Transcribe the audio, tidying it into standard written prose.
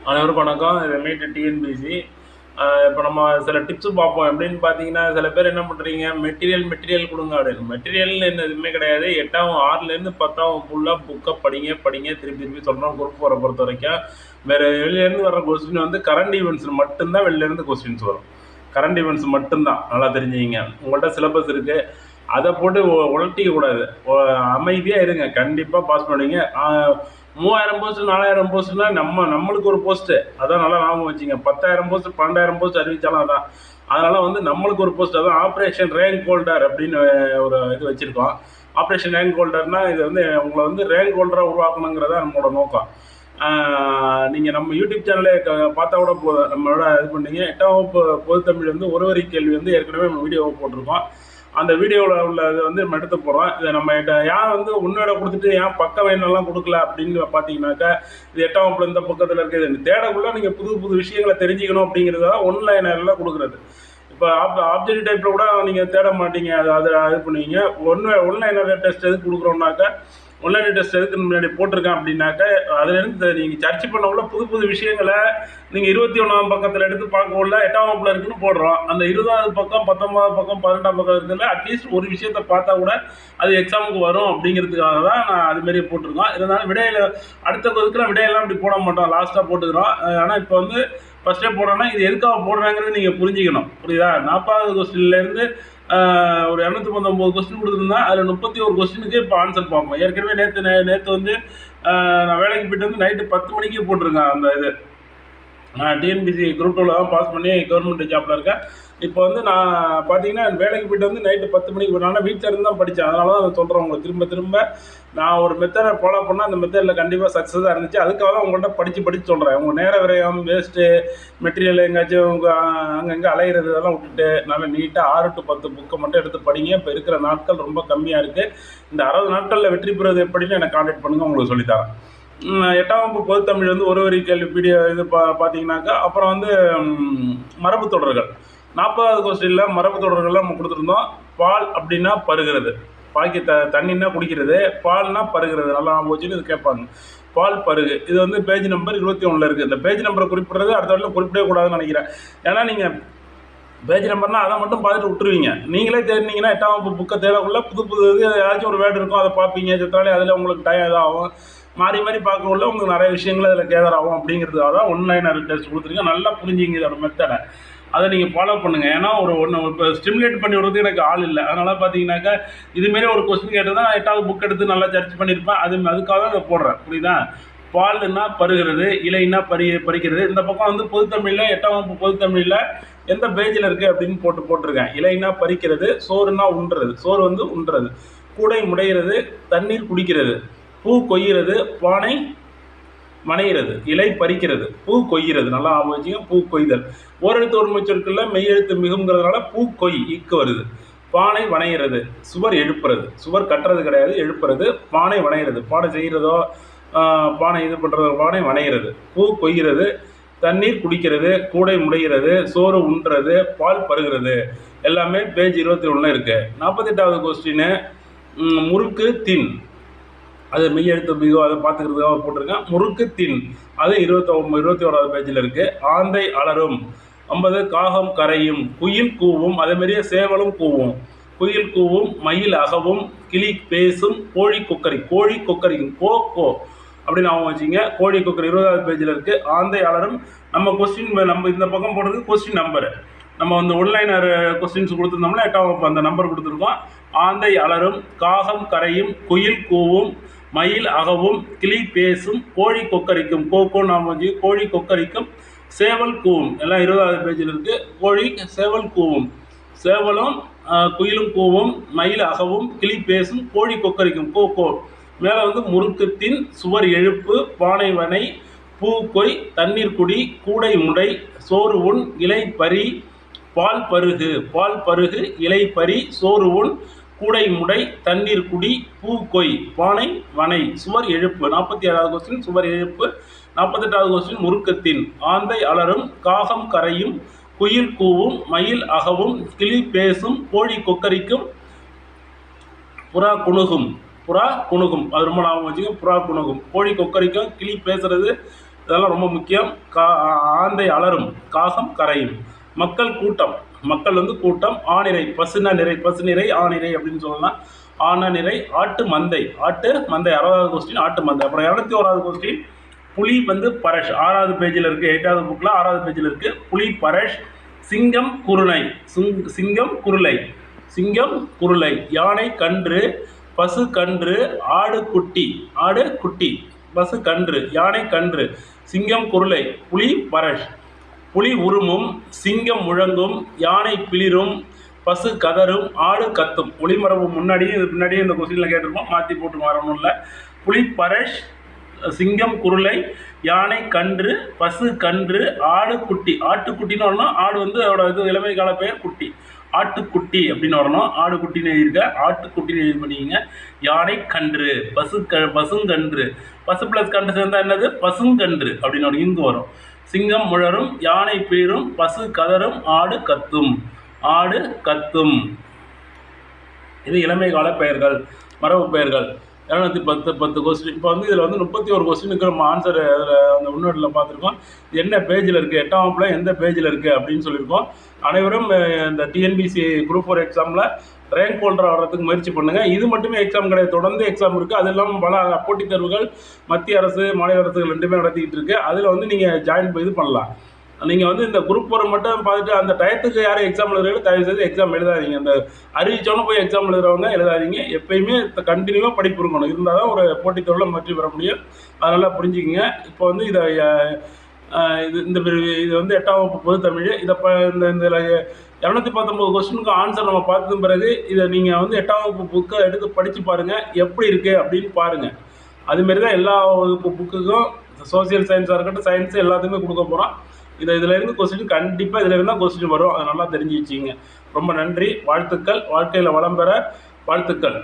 அனைவருக்கும் வணக்கம். இது மீட் டிஎன்பிசி. இப்போ நம்ம சில டிப்ஸு பார்ப்போம். எப்படின்னு பார்த்தீங்கன்னா, சில பேர் என்ன பண்ணுறீங்க, மெட்டீரியல் கொடுங்க அப்படின்னு. மெட்டீரியல்னு என்ன எதுவுமே கிடையாது. 8ஆம் 6லேருந்து 10ஆம் ஃபுல்லாக புக்கை படிங்க திருப்பி திருப்பி சொல்கிறோம். குரூப் 4 பொறுத்த வரைக்கும் வேறு வெளிலேருந்து வர கொஸ்டின் வந்து கரண்ட் ஈவெண்ட்ஸ் மட்டும்தான் வெளிலேருந்து கொஸ்டின்ஸ் வரும். கரண்ட் ஈவெண்ட்ஸ் மட்டும்தான், நல்லா தெரிஞ்சுக்கிங்க. உங்கள்கிட்ட சிலபஸ் இருக்குது, அதை போட்டு உழட்டிக்க கூடாது. அமைதியாக இருங்க, கண்டிப்பாக பாஸ் பண்ணுவீங்க. 3000 போஸ்ட் 4000 போஸ்ட்னா நம்மளுக்கு ஒரு போஸ்ட்டு, அதான் நல்லா ஞாபகம் வச்சுங்க. 10,000 போஸ்ட் 12,000 போஸ்ட் அறிவிச்சாலும் அதான். அதனால் வந்து நம்மளுக்கு ஒரு போஸ்ட், அதான் ஆப்ரேஷன் ரேங்க் ஹோல்டர் அப்படின்னு ஒரு இது வச்சுருக்கோம். ஆப்ரேஷன் ரேங்க் ஹோல்டர்னால் இது வந்து உங்களை வந்து ரேங்க் ஹோல்டராக உருவாக்கணுங்கிறதா நம்மளோட நோக்கம். நீங்கள் நம்ம யூடியூப் சேனலே பார்த்தா கூட போதும், நம்மளோட இது பண்ணீங்க. 8ஆம் வகுப்பு பொதுத்தமிழ் வந்து ஒரு வரி கேள்வி வந்து ஏற்கனவே நம்ம வீடியோவை போட்டிருக்கோம். அந்த வீடியோவில் உள்ள இது வந்து நம்ம எடுத்து போகிறோம். இதை நம்ம ஏன் வந்து உன்னோட கொடுத்துட்டு ஏன் பக்க வேணெல்லாம் கொடுக்கல அப்படின்னு பார்த்தீங்கன்னாக்கா, இது 8ஆம் வகுப்புல இந்த பக்கத்தில் இருக்குது தேடக்குள்ள நீங்கள் புது விஷயங்களை தெரிஞ்சுக்கணும் அப்படிங்கிறத ஒன்லைனரில் கொடுக்குறது. இப்போ ஆப்ஜெக்டிவ் டைப்பில் கூட நீங்கள் தேட மாட்டீங்க, அது இது பண்ணுவீங்க. ஒன்லைனர் டெஸ்ட் எதுக்கு கொடுக்குறோம்னாக்கா, ஆன்லைன் டெஸ்ட் எதுக்கு முன்னாடி போட்டிருக்கேன் அப்படின்னாக்கா, அதுலேருந்து நீங்கள் சர்ச் பண்ணக்குள்ள புது விஷயங்களை நீங்கள் 21ஆம் பக்கத்தில் எடுத்து பார்க்கக்குள்ள 8ஆம் வகுப்பில் இருக்குன்னு போடுறோம். அந்த 20ஆவது பக்கம் 19ஆவது பக்கம் 18ஆம் பக்கம் இருக்கிறதுல அட்லீஸ்ட் ஒரு விஷயத்தை பார்த்தா கூட அது எக்ஸாமுக்கு வரும் அப்படிங்கிறதுக்காக தான் நான் அதுமாரி போட்டிருக்கோம். இருந்தாலும் விடையில் அடுத்த இதுக்கெல்லாம் விடையெல்லாம் இப்படி போட மாட்டோம், லாஸ்ட்டாக போட்டுக்கிறோம். ஆனால் இப்போ வந்து ஃபஸ்ட்டே போடுறோன்னா இது எதுக்காக போடுறாங்கிறது நீங்கள் புரிஞ்சுக்கணும், புரியுதா? 40வது கொஸ்டின்லேருந்து ஒரு 219 கொஸ்டின் கொடுத்துருந்தா அதில் 31 கொஸ்டினுக்கு இப்போ ஆன்சர் பார்ப்போம். ஏற்கனவே நேற்று வந்து நான் வேலைக்கு போய்ட்டு வந்து நைட்டு 10 மணிக்கு போட்டிருக்கேன் அந்த இது. நான் டிஎன்பிசி குரூப் 2ல தான் பாஸ் பண்ணி கவர்மெண்ட் ஜாப்பில் இருக்கேன். இப்போ வந்து நான் பார்த்தீங்கன்னா வேலைக்கு போய்ட்டு வந்து நைட்டு 10 மணிக்கு போனாலும் வீட்டில் இருந்து தான் படித்தேன். அதனால தான் அதை சொல்கிறேன் உங்களுக்கு திரும்ப நான் ஒரு மெத்தடை ஃபாலோ பண்ணால் அந்த மெத்தடில் கண்டிப்பாக சக்ஸஸாக இருந்துச்சு. அதுக்காக தான் உங்கள்கிட்ட படித்து சொல்கிறேன். உங்கள் நேர விரயம் வேஸ்ட்டு, மெட்டீரியல் எங்கேயாச்சும் உங்கள் அங்கங்கே அலையிறது இதெல்லாம் விட்டுட்டு நல்லா நீட்டாக 6 to 10 புக்கை மட்டும் எடுத்து படிங்க. இப்போ இருக்கிற நாட்கள் ரொம்ப கம்மியாக இருக்குது. இந்த 60 நாட்களில் வெற்றி பெறுவது எப்படின்னு எனக்கு கான்டாக்ட் பண்ணுங்கள், உங்களுக்கு சொல்லித்தரேன். 8ஆம் வகுப்பு பொதுத்தமிழ் வந்து ஒரு வரி கேள்வி வீடியோ இது பார்த்தீங்கன்னாக்கா, அப்புறம் வந்து மரபு தொடர்கள் 40வது கொஸ்டினில் மரபு தொடர்கள்லாம் நம்ம கொடுத்துருந்தோம். பால் அப்படின்னா பருகிறது, பாக்கி தண்ணின்னா குடிக்கிறது, பால்னா பருகிறது. நல்லா போச்சுன்னு இது கேட்பாங்க. பால் பருகு இது வந்து பேஜ் நம்பர் 21 இருக்குது. இந்த பேஜ் நம்பரை குறிப்பிட்றது அடுத்த வரையிலும் குறிப்பிடவே கூடாதுன்னு நினைக்கிறேன். ஏன்னா நீங்கள் பேஜ் நம்பர்னால் அதை மட்டும் பார்த்துட்டு விட்டுருவீங்க. நீங்களே தேடினீங்கன்னா 8ஆம் வகுப்பு புக்கை தேடக்குள்ள புது இது ஏதாச்சும் ஒரு வேர்டு இருக்கும், அதை பார்ப்பீங்க. சித்தாலே அதில் உங்களுக்கு டைம் இதாகும். மாறி பார்க்கக்குள்ள உங்களுக்கு நிறைய விஷயங்கள் அதில் கேதர் ஆகும். அப்படிங்கிறதுக்காக தான் ஒன்லைனர் டெஸ்ட் கொடுத்துருக்கீங்க. நல்லா புரிஞ்சுங்க இதோட மெத்தடை, அதை நீங்கள் ஃபாலோ பண்ணுங்கள். ஏன்னா ஒன்று இப்போ ஸ்டிமுலேட் பண்ணி விடுறதுக்கு எனக்கு ஆள் இல்லை. அதனால் பார்த்தீங்கன்னாக்கா இதுமாரி ஒரு கொஸ்டின் கேட்டு தான் 8ஆவது புக் எடுத்து நல்லா சர்ச் பண்ணியிருப்பேன். அதுக்காக தான் இதை போடுறேன், புரியுதா? பால்னா பருகிறது, இலைன்னா பறிக்கிறது. இந்த பக்கம் வந்து பொதுத்தமிழில் 8ஆம் வகுப்பு பொதுத்தமிழில் எந்த பேஜில் இருக்குது அப்படின்னு போட்டிருக்கேன். இலைன்னா பறிக்கிறது, சோறுனா உண்றது, சோறு வந்து உண்றது, கூடை முடைகிறது, தண்ணீர் குடிக்கிறது, பூ கொய்கிறது, பானை வணைகிறது, இலை பறிக்கிறது, பூ கொய்கிறது. நல்லா ஆலோசிங்க. பூ கொய்தல் ஓரெழுத்து ஒரு சொற்கள்ல மெய்யெழுத்து மிகுங்கிறதுனால பூ கொய் இக்கு வருது. பானை வணைகிறது, சுவர் எழுப்புறது, சுவர் கட்டுறது கிடையாது, எழுப்புறது. பானை வணைகிறது, பானை செய்கிறதோ பானை இது பண்ணுறது, பானை வணைகிறது. பூ கொய்கிறது, தண்ணீர் குடிக்கிறது, கூடை முடைகிறது, சோறு உண்றது, பால் பருகிறது. எல்லாமே பேஜ் 21 இருக்குது. 48வது கொஸ்டின் முறுக்கு தின், அது மெய்யெழுத்து மிகவும் அதை பார்த்துக்கிறதுக்காக போட்டிருக்கேன். முறுக்கு தின் அது 21வது பேஜில் இருக்குது. ஆந்தை அலரும் 50 காகம் கரையும், குயில் கூவும், அதேமாரியே சேவலும் கூவும், குயில் கூவும், மயில் அகவும், கிளி பேசும், கோழி கொக்கரிக்கும், கோ அப்படின்னு அவங்க வச்சிங்க. கோழி கொக்கரி 20வது பேஜில் இருக்குது. ஆந்தை அலரும் நம்ம கொஸ்டின் நம்ம இந்த பக்கம் போடுறது கொஸ்டின் நம்பரு. நம்ம வந்து ஒன்லைனர் கொஸ்டின்ஸ் கொடுத்துருந்தோம்னா 8ஆம் வகுப்பு அந்த நம்பர் கொடுத்துருக்கோம். ஆந்தை அலரும், காகம் கரையும், குயில் கூவும், மயில் அகவும், கிளி பேசும், கோழி கொக்கரிக்கும், நாம வச்சு கோழி கொக்கரிக்கும், சேவல் கூவும். எல்லாம் 20வது பேஜில் இருக்குது. சேவல் கூவும், சேவலும் குயிலும் கூவும், மயில் அகவும், கிளி பேசும், கோழி கொக்கரிக்கும், மேலே வந்து முறுக்குத்தின், சுவர் எழுப்பு, பானை வனை, பூ கொய், தண்ணீர் குடி, கூடை முடை, சோறு உண், இலை பறி, பால் பருகு, இலை பறி, சோறு உண், கூடை முடை, தண்ணீர் குடி, பூ கொய், பானை வனை, சுவர் எழுப்பு. 47வது கொஸ்டின் சுவர் எழுப்பு. 48வது கொஸ்டின் முறுக்கத்தின், ஆந்தை அலரும், காகம் கரையும், குயில் கூவும், மயில் அகவும், கிளி பேசும், கோழி கொக்கரிக்கும், புறா குணுகும். அது ரொம்ப ஞாபகம் வச்சுக்கோங்க. புறா குணுகும், கோழி கொக்கரிக்கும், கிளி பேசுறது, இதெல்லாம் ரொம்ப முக்கியம். ஆந்தை அலறும், காகம் கரையும். மக்கள் கூட்டம், மக்கள் வந்து கூட்டம். ஆநிறை, பசுன நிறை, பசுநிறை ஆநிறை அப்படின்னு சொல்லலாம். ஆன நிறை. ஆட்டு மந்தை, ஆட்டு மந்தை 60வது கொஸ்டின் ஆட்டு மந்தை. அப்புறம் 201வது கொஸ்டின் புலி வந்து பரஷ். 6வது பேஜில் இருக்குது, 8வது புக்கில் 6வது பேஜில் இருக்குது. புலி பரஷ். சிங்கம் குருணை, சிங்கம் குருளை, சிங்கம் குருளை. யானை கன்று, பசு கன்று, ஆடு குட்டி, ஆடு குட்டி, பசு கன்று, யானை கன்று, சிங்கம் குருளை, புலி பரஷ். புலி உருமும், சிங்கம் முழங்கும், யானை பிளிரும், பசு கதரும், ஆடு கத்தும். ஒளிமரபு முன்னாடியும் இது பின்னாடியும் இந்த கொஸ்டினில் கேட்டிருப்போம், மாற்றி போட்டு வரணும் இல்லை. புலி பரஷ், சிங்கம் குருளை, யானை கன்று, பசு கன்று, ஆடு குட்டி. ஆட்டுக்குட்டின்னு வரணும். ஆடு வந்து அதோட இது இளமை கால பெயர் குட்டி. ஆட்டுக்குட்டி அப்படின்னு வரணும். ஆடு குட்டின்னு எழுதியிருக்க, ஆட்டுக்குட்டின்னு எழுதி பண்ணிக்கிங்க. யானை கன்று, பசுங்கன்று, பசு ப்ளஸ் கன்று சேர்ந்தா என்னது பசுங்கன்று அப்படின்னு ஒரு இங்கு வரும். சிங்கம் முழரும், யானை பீரும், பசு கதரும், ஆடு கத்தும், ஆடு கத்தும். இது இளமை கால பெயர்கள், மரபு பெயர்கள். 210 கொஸ்டின். இப்போ வந்து இதில் வந்து 31 கொஸ்டினுக்கு நம்ம ஆன்சர் அதில் அந்த முன்னோட்டில் பார்த்துருக்கோம். என்ன பேஜில் இருக்குது, 8ஆம் வகுப்பில் எந்த பேஜில் இருக்குது அப்படின்னு சொல்லியிருக்கோம். அனைவரும் இந்த டிஎன்பிசி குரூப் 4 எக்ஸாமில் ரேங்க் ஹோல்டர் வர்றதுக்கு முயற்சி பண்ணுங்கள். இது மட்டுமே எக்ஸாம் கிடையாது, தொடர்ந்து எக்ஸாம் இருக்குது. அது இல்லாமல் பல போட்டித் தேர்வுகள் மத்திய அரசு மாநில அரசுகள் ரெண்டுமே நடத்திக்கிட்டு இருக்குது. அதில் வந்து நீங்கள் ஜாயின் இது பண்ணலாம். நீங்கள் வந்து இந்த குரூப் 4 மட்டும் பார்த்துட்டு அந்த டயத்துக்கு யாரும் எக்ஸாம் எழுதுறீங்களோ தயவுசெய்து எக்ஸாம் எழுதாதீங்க. அந்த அறிவிச்சோன்னு போய் எக்ஸாம் எழுதுறவங்க எழுதாதீங்க. எப்பயுமே கண்டினியூவாக படிப்பு இருக்கணும். இருந்தால் தான் ஒரு போட்டித் தேர்வில் வெற்றி பெற முடியும். அதனால் புரிஞ்சுக்கிங்க. இப்போ வந்து இதை இது வந்து 8ஆம் வகுப்பு பொது தமிழ். இதை இந்த 219 கொஸ்டினுக்கு ஆன்சர் நம்ம பார்த்தது பிறகு இதை நீங்கள் வந்து 8ஆம் வகுப்பு புக்கை எடுத்து படித்து பாருங்கள், எப்படி இருக்குது அப்படின்னு பாருங்கள். அதுமாரி தான் எல்லா வகுப்பு புக்குக்கும் சோசியல் சயின்ஸாக இருக்கட்டும், சயின்ஸு எல்லாத்துக்குமே கொடுக்க போகிறோம். இதிலேருந்து கொஸ்டின் கண்டிப்பாக இதில் இருந்தால் கொஸ்டின் வரும். அதை நல்லா தெரிஞ்சு வச்சுங்க. ரொம்ப நன்றி, வாழ்த்துக்கள். வாழ்க்கையில் வளம் பெற வாழ்த்துக்கள்.